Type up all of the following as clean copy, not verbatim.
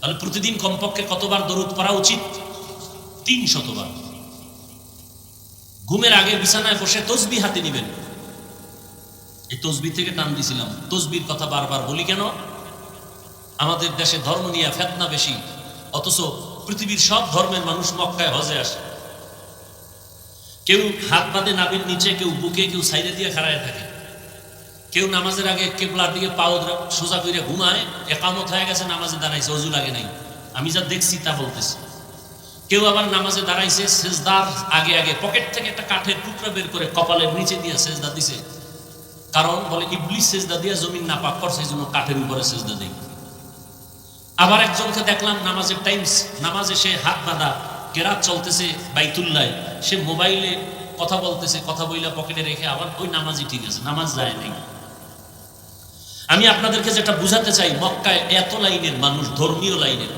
তাহলে প্রতিদিন কমপক্ষে কতবার দরুদ পড়া উচিত? 300 বার। ঘুমের আগে বিছানায় বসে তসবিহ হাতে নেবেন। এই তসবিহ থেকে টান দিছিলাম, তসবির কথা বারবার বলি কেন? আমাদের দেশে ধর্ম নিয়ে ফিতনা বেশি, অথচ পৃথিবীর সব ধর্মের মানুষ মক্কায় হজে আসে। কেউ হাত বাঁধে নাভির নিচে, কেউ বুকে, কেউ সাইডে দিয়ে খাড়ায় থাকে, কেউ নামাজের আগে কেবলার দিকে পাও সোজা করে ঘুমায়, একামত হয়ে গেছে, নামাজে দাঁড়াইছে, অজু লাগে নাই। আমি যা দেখছি তা বলতেছি। কেউ আবার নামাজে দাঁড়াইছে, সেজদার আগে আগে পকেট থেকে একটা কাঠের টুকরা বের করে কপালের নিচে দিয়ে সেজদা দিছে, কারণ বলে ইবলিস সেজদা দিয়ে জমিন নাপাক করছে, এই জন্য কাঠের উপরে সেজদা দেয়। আবার একজনকে দেখলাম নামাজের টাইমস, নামাজে সে হাত বাঁধা, কেরাত চলতেছে বাইতুল্লাহ, সে মোবাইলে কথা বলতেছে, কথা বইলা পকেটে রেখে আবার ওই নামাজই ঠিক আছে, নামাজ যায় নাই। আমি আপনাদেরকে যেটা বুঝাতে চাই, মক্কায় এত লাইনের মানুষ, ধর্মীয় লাইনের,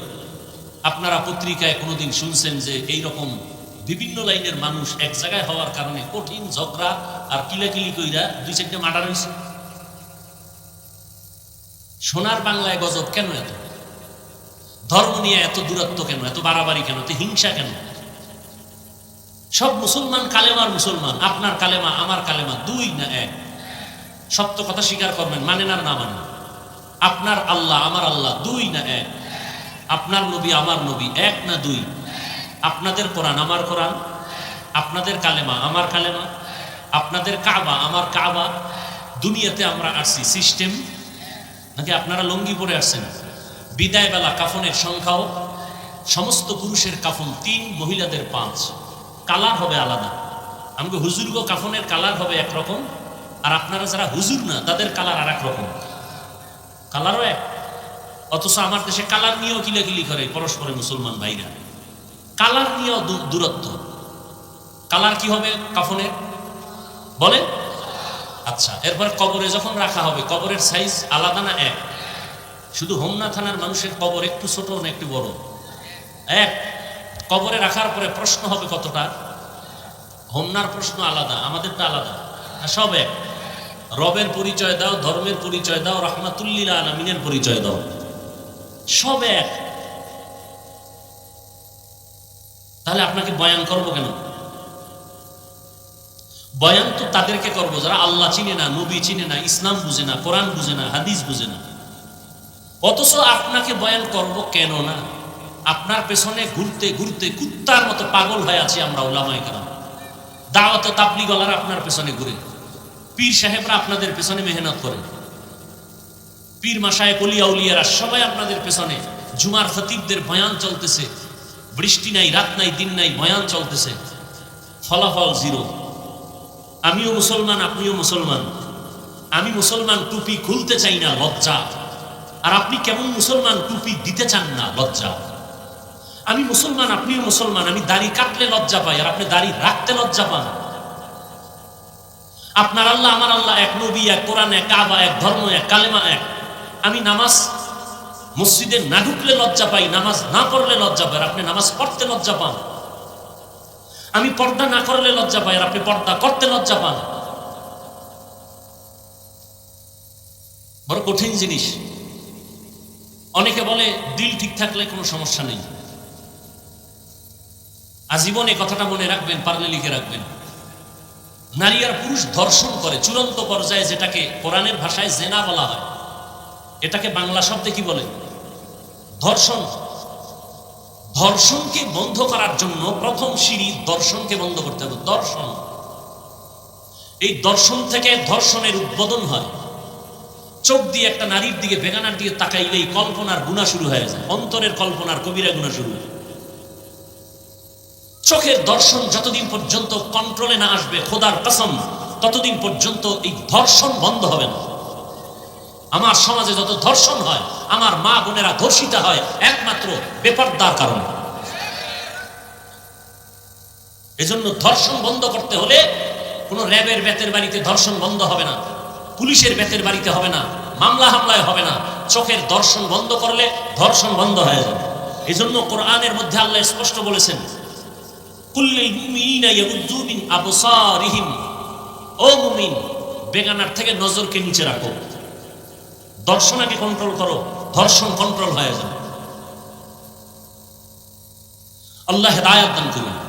আপনারা পত্রিকায় কোনোদিন শুনছেন যে এইরকম বিভিন্ন লাইনের মানুষ এক জায়গায় হওয়ার কারণে কঠিন ঝগড়া আর কিলাকিলি কইরা 2-4টা মার্ডার হয়েছে? সোনার বাংলায় গজব কেন? এত ধর্ম নিয়ে এত দূরত্ব কেন, এত বাড়াবাড়ি কেন, এত হিংসা কেন? সব মুসলমান, কালেমার মুসলমান, আপনার কালেমা আমার কালেমা 2 না 1? সত্য কথা স্বীকার করবেন, মানেন আর না মানেন। আপনার আল্লাহ আমার আল্লাহ 2 না 1? আপনার নবী আমার নবী 1 না 2? আপনাদের কোরআন আমার কোরআন, আপনাদের কালেমা আমার কালেমা, আপনাদের কাবা আমার কাবা। দুনিয়াতে আমরা আসছি সিস্টেম, নাকি আপনারা লঙ্গি পরে আসছেন? বিদায় বেলা কাফনের সংখ্যাও, সমস্ত পুরুষের কাফন 3, মহিলাদের 5, কালার হবে আলাদা। আমাকে হুজুর গো কাফনের কালার হবে একরকম, আর আপনারা যারা হুজুর না তাদের কালার আর এক রকম, কালারও এক। অথচ আমার দেশে কালার নিয়েও কিলাকিলি করে পরস্পরে মুসলমান ভাইরা, কালার নিয়েও দূরত্ব। কালার কি হবে কাফনের বলেন? আচ্ছা, এরপর কবরে যখন রাখা হবে, কবরের সাইজ আলাদা না এক? শুধু হোমনা থানার মানুষের কবর একটু ছোট না একটু বড়? এক। কবরে রাখার পরে প্রশ্ন হবে কতটা? হোমনার প্রশ্ন আলাদা, আমাদেরটা আলাদা, সব এক। রবের পরিচয় দাও, ধর্মের পরিচয় দাও, রাহমাতুল্লিল আলামিনের পরিচয় দাও, সব এক। তাহলে আপনাকে বয়ান করবো কেন? বয়ান তো তাদেরকে করবো যারা আল্লাহ চিনে না, নবী চিনে না, ইসলাম বুঝে না, কোরআন বুঝে না, হাদিস বুঝে না। অথচ আপনাকে বয়ান করব কেন না? আপনার পেছনে ঘুরতে ঘুরতে কুত্তার মতো পাগল হয়ে আছি আমরা উলামায়ে কেরাম। দাওয়াত ও তাবলীগ ওয়ালারা আপনার পেছনে ঘুরে, পীর সাহেবরা আপনাদের পেছনে মেহনত করে, পীর মাশায়েখ ওলিয়া উলিয়ারা সবাই আপনাদের পেছনে। জুমার খতিবদের বয়ান চলতেছে, বৃষ্টি নাই, রাত নাই, দিন নাই, বয়ান চলতেছে, ফলাফল 0। আমিও মুসলমান, আপনিও মুসলমান। আমি মুসলমান, টুপি খুলতে চাই না, লজ্জা। আর আপনি কেমন মুসলমান, টুপি দিতে চান না, লজ্জা। আমি মুসলমান, আপনিও মুসলমান। আমি দাড়ি কাটলে লজ্জা পাই, আর আপনি দাড়ি রাখতে লজ্জা পান। আপনার আল্লাহ আমার আল্লাহ এক, নবী এক, কোরআন এক, কাবা এক, ধর্ম এক, কালেমা এক। আমি নামাজ মসজিদে না ঢুকলে লজ্জা পাই, নামাজ না পড়লে লজ্জা পাই, আর আপনি নামাজ পড়তে লজ্জা পান। আমি পর্দা না করলে লজ্জা পাই, আর আপনি পর্দা করতে লজ্জা পান। বড় কঠিন জিনিস। অনেকে বলে দিল ঠিক থাকলে কোনো সমস্যা নেই। আজীবন এই কথাটা মনে রাখবেন, পারলে লিখে রাখবেন। নারী আর পুরুষ ধর্ষণ করে চূড়ান্ত পর্যায়ে, যেটাকে কোরআনের ভাষায় জেনা বলা হয়, এটাকে বাংলা শব্দে কি বলে? ধর্ষণ। ধর্ষণকে বন্ধ করার জন্য প্রথম সিঁড়ি দর্শনকে বন্ধ করতে হবে। দর্শন, এই দর্শন থেকে ধর্ষণের উদ্বোধন হয়। চোখ দিয়ে একটা নারীর দিকে, বেগানার দিকে তাকাইলেই কল্পনার গুনাহ শুরু হয়ে যায়, অন্তরের কল্পনার কবিরা গুনাহ শুরু হয়। চোখের দর্শন যতদিন পর্যন্ত কন্ট্রোলে না আসবে, খোদার কসম, ততদিন পর্যন্ত এই ধর্ষণ বন্ধ হবে না। আমার সমাজে যত ধর্ষণ হয়, আমার মা বোনেরা ধর্ষিত হয় একমাত্র বেপরদার কারণে। এজন্য ধর্ষণ বন্ধ করতে হলে কোনো র্যাবের বেতের বাড়িতে ধর্ষণ বন্ধ হবে না, পুলিশের বেতের বাড়িতে হবে না, মামলা হামলায় হবে না। চোখের দর্শন বন্ধ করলে ধর্ষণ বন্ধ হয়ে যাবে। এজন্য কোরআনের মধ্যে আল্লাহ স্পষ্ট বলেছেন, কুল্লিল মুমিনিনা ইয়াগুদ্দু মিন আবসারিহিম, ও মুমিন, বেগানার থেকে নজরকে নিচে রাখো, দর্শনাকে কন্ট্রোল করো, ধর্ষণ কন্ট্রোল হয়ে যাবে। আল্লাহ হেদায়াত দান করুন।